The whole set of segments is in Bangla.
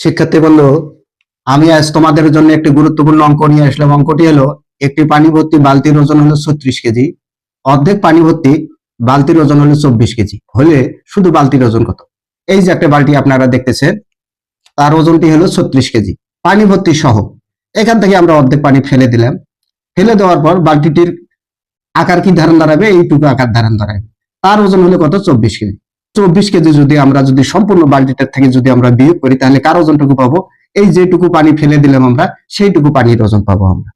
শিক্ষার্থী বন্ধু, আমি আজ তোমাদের জন্য একটি গুরুত্বপূর্ণ অঙ্ক নিয়ে আসলাম। অঙ্কটি হলো, একটি পানি ভর্তি বালতির ওজন হলো 36 কেজি, অর্ধেক পানি ভর্তি বালতির ওজন হলো 24 কেজি হলে শুধু বালতির ওজন কত? এই যে একটা বালতি আপনারা দেখতেছেন, তার ওজনটি হলো 36 কেজি পানি ভর্তি সহ। এখান থেকে আমরা অর্ধেক পানি ফেলে দিলাম। ফেলে দেওয়ার পর বালতিটির আকার কি ধারণ দাঁড়াবে? এইটুকু আকার ধারণ দাঁড়াবে। তার ওজন হলো কত? 24 কেজি। 24 কেজি যদি আমরা সম্পূর্ণ বালতিটার থেকে আমরা বিয়োগ করি, তাহলে কার ওজনটুকু পাবো? এই যেটুকু পানি ফেলে দিলাম আমরা, সেইটুকু পানির ওজন পাবো আমরা।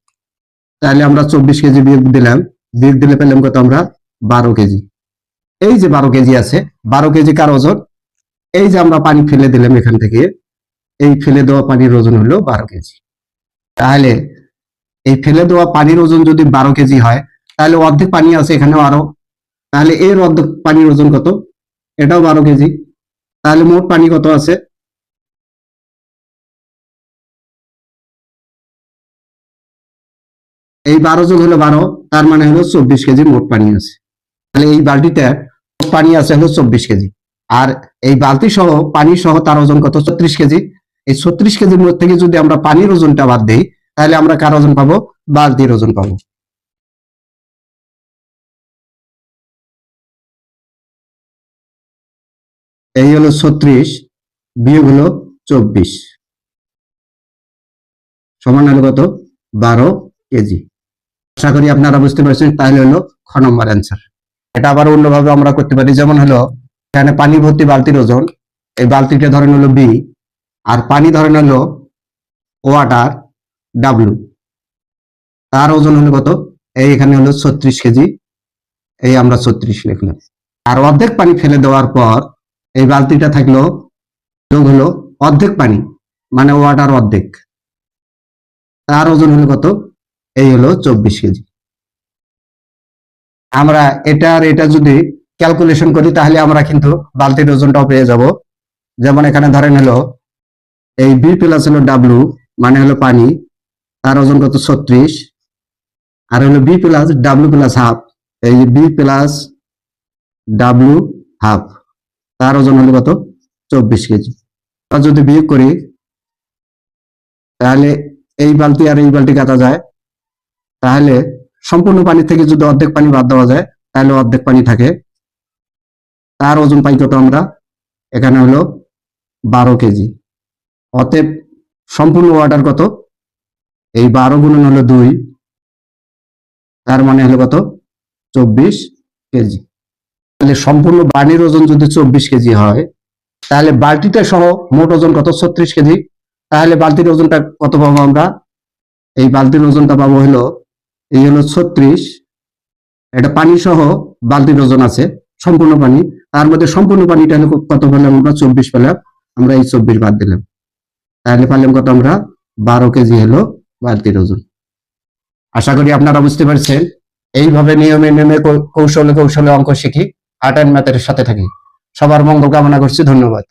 তাহলে আমরা 24 কেজি বিয়োগ দিলাম, বিয়োগ দিলে পেলাম কত? আমরা 12 কেজি। এই যে 12 কেজি আছে, 12 কেজি কার ওজন? এই যে আমরা পানি ফেলে দিলাম এখান থেকে, এই ফেলে দেওয়া পানির ওজন হলো 12 কেজি। তাহলে এই ফেলে দেওয়া পানির ওজন যদি 12 কেজি হয়, তাহলে অর্ধেক পানি আছে এখানেও আরো, তাহলে এর অর্ধেক পানির ওজন কত? এটাও 12 কেজি। তাহলে মোট পানি কত আছে? এই 12 যোগ হলো 12, তার মানে হলো 24 কেজি মোট পানি আছে। তাহলে এই বালতিতে পানি আছে হলো 24 কেজি। আর এই বালতি সহ পানি সহ তার ওজন কত? 36 কেজি। এই 36 কেজির মধ্যে থেকে যদি আমরা পানির ওজনটা বাদ দিই, তাহলে আমরা কার ওজন পাবো? বালতির ওজন পাবো। এই হলো 36 বিয়োগ হলো 24 সমান হলো কত? 12 কেজি। আশা করি আপনারা বুঝতে পারছেন। তাহলে হলো খ নম্বর অ্যান্সার। এটা আবার অন্যভাবে আমরা করতে পারি, যেমন হলো এখানে পানি ভর্তি বালতির ওজন, এই বালতিটা ধরেন হলো বি, আর পানি ধরেন হলো ওয়াটার ডাব্লু, তার ওজন হলো কত? এই এখানে হলো 36 কেজি, এই আমরা 36 লিখলাম। আর অর্ধেক পানি ফেলে দেওয়ার পর এই বালতিটা থাকলো, যোগ হলো অর্ধেক পানি, মানে ওয়াটার অর্ধেক, তার ওজন হলো কত? এই হলো 24 কেজি। আমরা এটা আর এটা যদি ক্যালকুলেশন করি, তাহলে আমরা কিন্তু বালতির ওজনটাও পেয়ে যাব। যেমন এখানে ধরেন হলো এই বি প্লাস হলো ডাব্লু, মানে হলো পানি, তার ওজন কত? 36। আর হলো B plus W plus half, এই বি প্লাস ডাব্লু হাফ, তার ওজন হলো কত? 24 কেজি। আর যদি বিয়োগ করি, তাহলে এই বালতি আর এই বালতি কাটা যায়। তাহলে সম্পূর্ণ পানি থেকে যদি অর্ধেক পানি বাদ দেওয়া যায়, তাহলে অর্ধেক পানি থাকে। তার ওজন পাই কত আমরা? এখানে হলো 12 কেজি। অতএব সম্পূর্ণ ওয়াটার কত? এই 12 গুণন হলো 2, তার মানে হলো কত? 24 কেজি। তাহলে সম্পূর্ণ পানির ওজন যদি 24 কেজি হয়, তাহলে বালতিটা সহ মোট ওজন কত? 36 কেজি। তাহলে বালতির ওজনটা কত পাবো আমরা? এই বালতির ওজনটা পাবো হলো, এই হলো 36, এটা পানি সহ বালতির ওজন আছে সম্পূর্ণ পানি, তার মধ্যে সম্পূর্ণ পানিটা হলো কত পেলাম আমরা? 24 পেলাম। আমরা এই 24 বাদ দিলাম, তাহলে পারলাম কত আমরা? 12 কেজি হলো বালতির ওজন। আশা করি আপনারা বুঝতে পারছেন। এইভাবে নিয়মে নিয়মে কৌশলে কৌশলে অঙ্ক শিখি, আর্ট অ্যান্ড ম্যাথের সাথে থাকি। সবার মঙ্গল কামনা করছি। ধন্যবাদ।